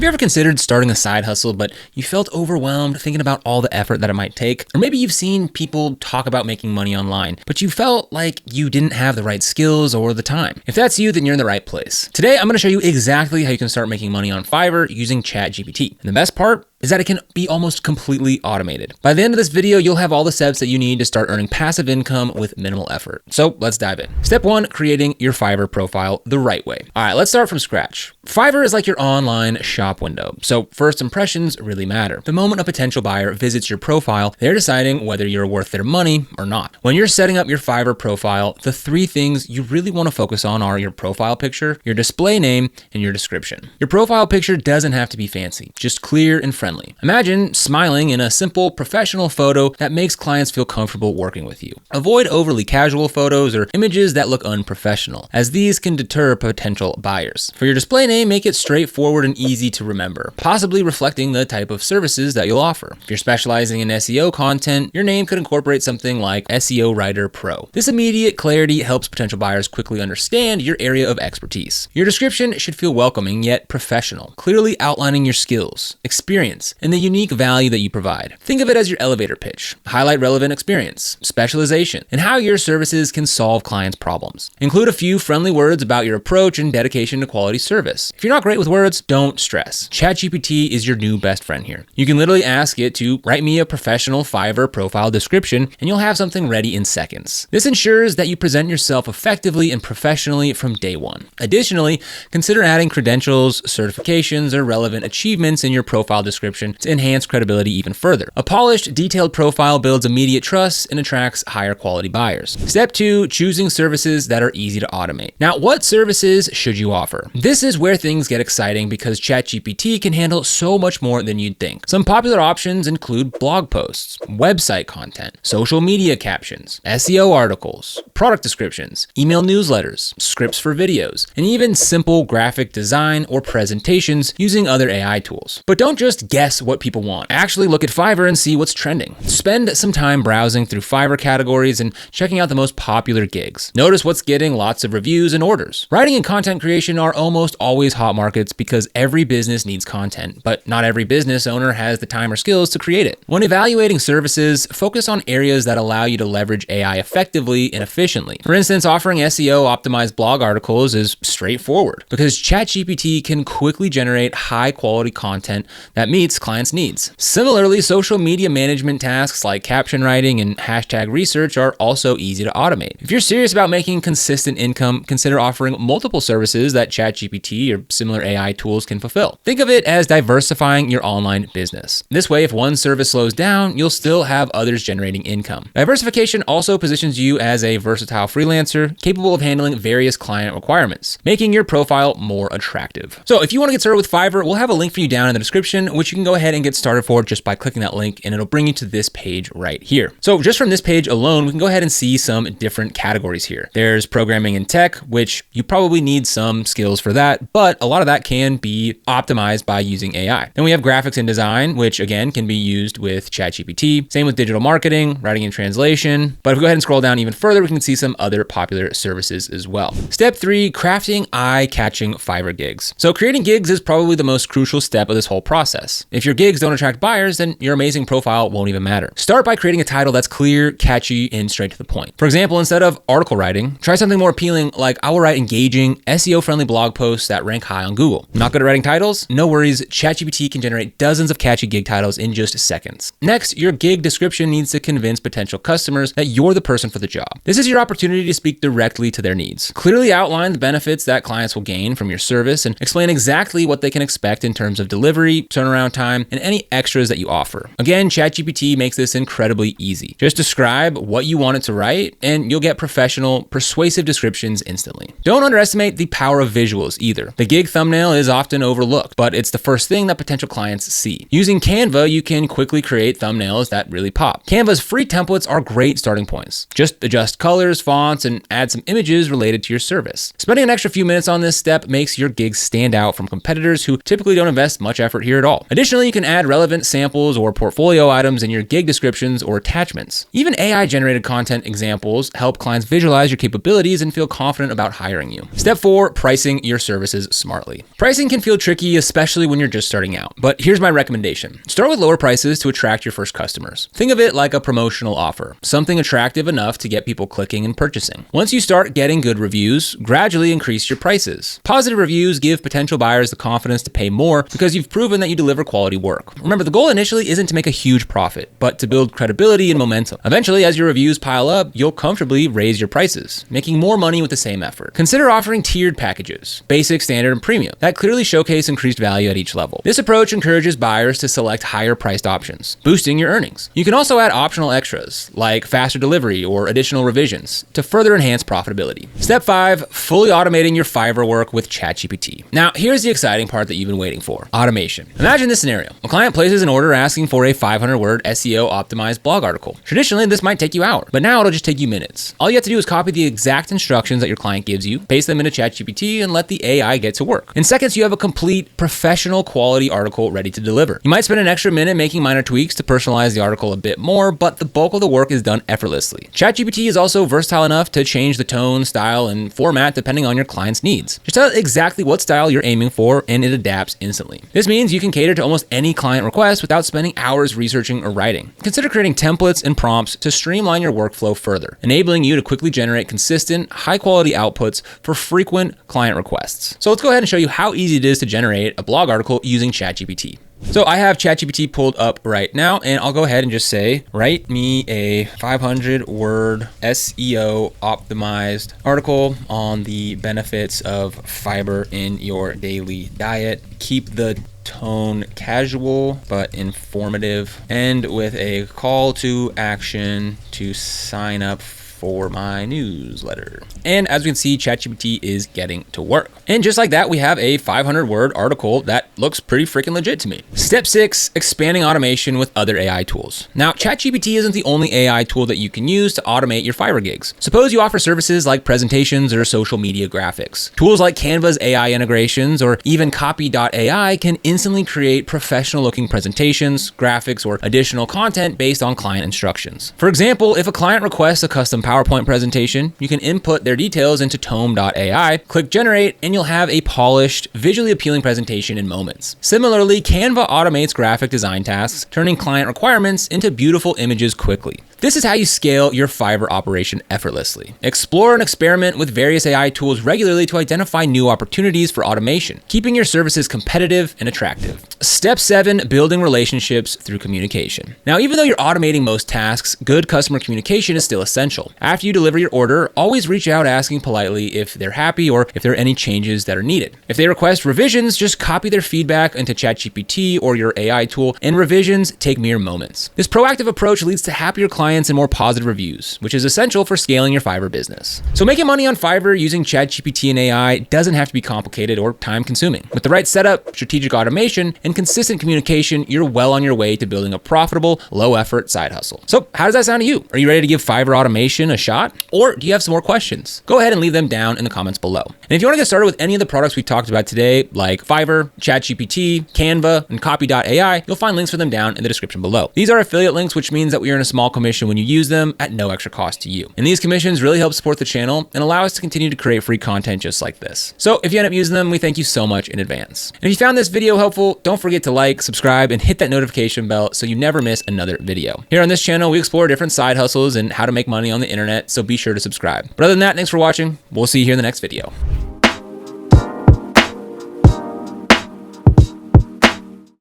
you ever considered starting a side hustle, but you felt overwhelmed thinking about all the effort that it might take? Or maybe you've seen people talk about making money online, but you felt like you didn't have the right skills or the time. If that's you, then you're in the right place. Today, I'm going to show you exactly how you can start making money on Fiverr using ChatGPT. And the best part is that it can be almost completely automated. By the end of this video, you'll have all the steps that you need to start earning passive income with minimal effort. So let's dive in. Step 1, creating your Fiverr profile the right way. All right, let's start from scratch. Fiverr is like your online shop window, so first impressions really matter. The moment a potential buyer visits your profile, they're deciding whether you're worth their money or not. When you're setting up your Fiverr profile, the 3 things you really want to focus on are your profile picture, your display name, and your description. Your profile picture doesn't have to be fancy, just clear and friendly. Imagine smiling in a simple professional photo that makes clients feel comfortable working with you. Avoid overly casual photos or images that look unprofessional, as these can deter potential buyers. For your display name, make it straightforward and easy to remember, possibly reflecting the type of services that you'll offer. If you're specializing in SEO content, your name could incorporate something like SEO Writer Pro. This immediate clarity helps potential buyers quickly understand your area of expertise. Your description should feel welcoming yet professional, clearly outlining your skills, experience, and the unique value that you provide. Think of it as your elevator pitch. Highlight relevant experience, specialization, and how your services can solve clients' problems. Include a few friendly words about your approach and dedication to quality service. If you're not great with words, don't stress. ChatGPT is your new best friend here. You can literally ask it to write me a professional Fiverr profile description, and you'll have something ready in seconds. This ensures that you present yourself effectively and professionally from day one. Additionally, consider adding credentials, certifications, or relevant achievements in your profile description to enhance credibility even further. A polished, detailed profile builds immediate trust and attracts higher quality buyers. Step 2, choosing services that are easy to automate. Now, what services should you offer? This is where things get exciting because ChatGPT can handle so much more than you'd think. Some popular options include blog posts, website content, social media captions, SEO articles, product descriptions, email newsletters, scripts for videos, and even simple graphic design or presentations using other AI tools. But don't just guess what people want. Actually look at Fiverr and see what's trending. Spend some time browsing through Fiverr categories and checking out the most popular gigs. Notice what's getting lots of reviews and orders. Writing and content creation are almost always hot markets because every business needs content, but not every business owner has the time or skills to create it. When evaluating services, focus on areas that allow you to leverage AI effectively and efficiently. For instance, offering SEO optimized blog articles is straightforward because ChatGPT can quickly generate high quality content that meets clients' needs. Similarly, social media management tasks like caption writing and hashtag research are also easy to automate. If you're serious about making consistent income, consider offering multiple services that ChatGPT or similar AI tools can fulfill. Think of it as diversifying your online business. This way, if one service slows down, you'll still have others generating income. Diversification also positions you as a versatile freelancer capable of handling various client requirements, making your profile more attractive. So if you want to get started with Fiverr, we'll have a link for you down in the description, which you can go ahead and get started for just by clicking that link, and it'll bring you to this page right here. So just from this page alone, we can go ahead and see some different categories here. There's programming and tech, which you probably need some skills for that, but a lot of that can be optimized by using AI. Then we have graphics and design, which again can be used with ChatGPT. Same with digital marketing, writing and translation. But if we go ahead and scroll down even further, we can see some other popular services as well. Step 3, crafting eye-catching Fiverr gigs. So creating gigs is probably the most crucial step of this whole process. If your gigs don't attract buyers, then your amazing profile won't even matter. Start by creating a title that's clear, catchy, and straight to the point. For example, instead of article writing, try something more appealing like I will write engaging, SEO-friendly blog posts that rank high on Google. Not good at writing titles? No worries, ChatGPT can generate dozens of catchy gig titles in just seconds. Next, your gig description needs to convince potential customers that you're the person for the job. This is your opportunity to speak directly to their needs. Clearly outline the benefits that clients will gain from your service and explain exactly what they can expect in terms of delivery, turnaround time, and any extras that you offer. Again, ChatGPT makes this incredibly easy. Just describe what you want it to write, and you'll get professional, persuasive descriptions instantly. Don't underestimate the power of visuals either. The gig thumbnail is often overlooked, but it's the first thing that potential clients see. Using Canva, you can quickly create thumbnails that really pop. Canva's free templates are great starting points. Just adjust colors, fonts, and add some images related to your service. Spending an extra few minutes on this step makes your gigs stand out from competitors who typically don't invest much effort here at all. Additionally, Additionally, you can add relevant samples or portfolio items in your gig descriptions or attachments. Even AI-generated content examples help clients visualize your capabilities and feel confident about hiring you. Step 4, pricing your services smartly. Pricing can feel tricky, especially when you're just starting out. But here's my recommendation. Start with lower prices to attract your first customers. Think of it like a promotional offer, something attractive enough to get people clicking and purchasing. Once you start getting good reviews, gradually increase your prices. Positive reviews give potential buyers the confidence to pay more because you've proven that you deliver quality work. Remember, the goal initially isn't to make a huge profit, but to build credibility and momentum. Eventually, as your reviews pile up, you'll comfortably raise your prices, making more money with the same effort. Consider offering tiered packages, basic, standard, and premium, that clearly showcase increased value at each level. This approach encourages buyers to select higher priced options, boosting your earnings. You can also add optional extras, like faster delivery or additional revisions, to further enhance profitability. Step 5, fully automating your Fiverr work with ChatGPT. Now, here's the exciting part that you've been waiting for: automation. Imagine this scenario. A client places an order asking for a 500-word SEO optimized blog article. Traditionally, this might take you hours, but now it'll just take you minutes. All you have to do is copy the exact instructions that your client gives you, paste them into ChatGPT, and let the AI get to work. In seconds, you have a complete professional quality article ready to deliver. You might spend an extra minute making minor tweaks to personalize the article a bit more, but the bulk of the work is done effortlessly. ChatGPT is also versatile enough to change the tone, style, and format depending on your client's needs. Just tell it exactly what style you're aiming for, and it adapts instantly. This means you can cater to almost any client request without spending hours researching or writing. Consider creating templates and prompts to streamline your workflow further, enabling you to quickly generate consistent, high-quality outputs for frequent client requests. So let's go ahead and show you how easy it is to generate a blog article using ChatGPT. So I have ChatGPT pulled up right now, and I'll go ahead and just say, write me a 500-word SEO optimized article on the benefits of fiber in your daily diet. Keep the tone casual but informative, and with a call to action to sign up for my newsletter. And as we can see, ChatGPT is getting to work. And just like that, we have a 500-word article that looks pretty freaking legit to me. Step 6, expanding automation with other AI tools. Now, ChatGPT isn't the only AI tool that you can use to automate your Fiverr gigs. Suppose you offer services like presentations or social media graphics. Tools like Canva's AI integrations or even Copy.ai can instantly create professional-looking presentations, graphics, or additional content based on client instructions. For example, if a client requests a custom PowerPoint presentation, you can input their details into Tome.ai, click generate, and you'll have a polished, visually appealing presentation in moments. Similarly, Canva automates graphic design tasks, turning client requirements into beautiful images quickly. This is how you scale your Fiverr operation effortlessly. Explore and experiment with various AI tools regularly to identify new opportunities for automation, keeping your services competitive and attractive. Step 7, building relationships through communication. Now, even though you're automating most tasks, good customer communication is still essential. After you deliver your order, always reach out asking politely if they're happy or if there are any changes that are needed. If they request revisions, just copy their feedback into ChatGPT or your AI tool, and revisions take mere moments. This proactive approach leads to happier clients and more positive reviews, which is essential for scaling your Fiverr business. So making money on Fiverr using ChatGPT and AI doesn't have to be complicated or time-consuming. With the right setup, strategic automation, and consistent communication, you're well on your way to building a profitable, low-effort side hustle. So how does that sound to you? Are you ready to give Fiverr automation a shot? Or do you have some more questions? Go ahead and leave them down in the comments below. And if you want to get started with any of the products we talked about today, like Fiverr, ChatGPT, Canva, and Copy.ai, you'll find links for them down in the description below. These are affiliate links, which means that we earn a small commission when you use them at no extra cost to you. And these commissions really help support the channel and allow us to continue to create free content just like this. So if you end up using them, we thank you so much in advance. And if you found this video helpful, don't forget to like, subscribe, and hit that notification bell so you never miss another video. Here on this channel, we explore different side hustles and how to make money on the internet, so be sure to subscribe. But other than that, thanks for watching. We'll see you here in the next video.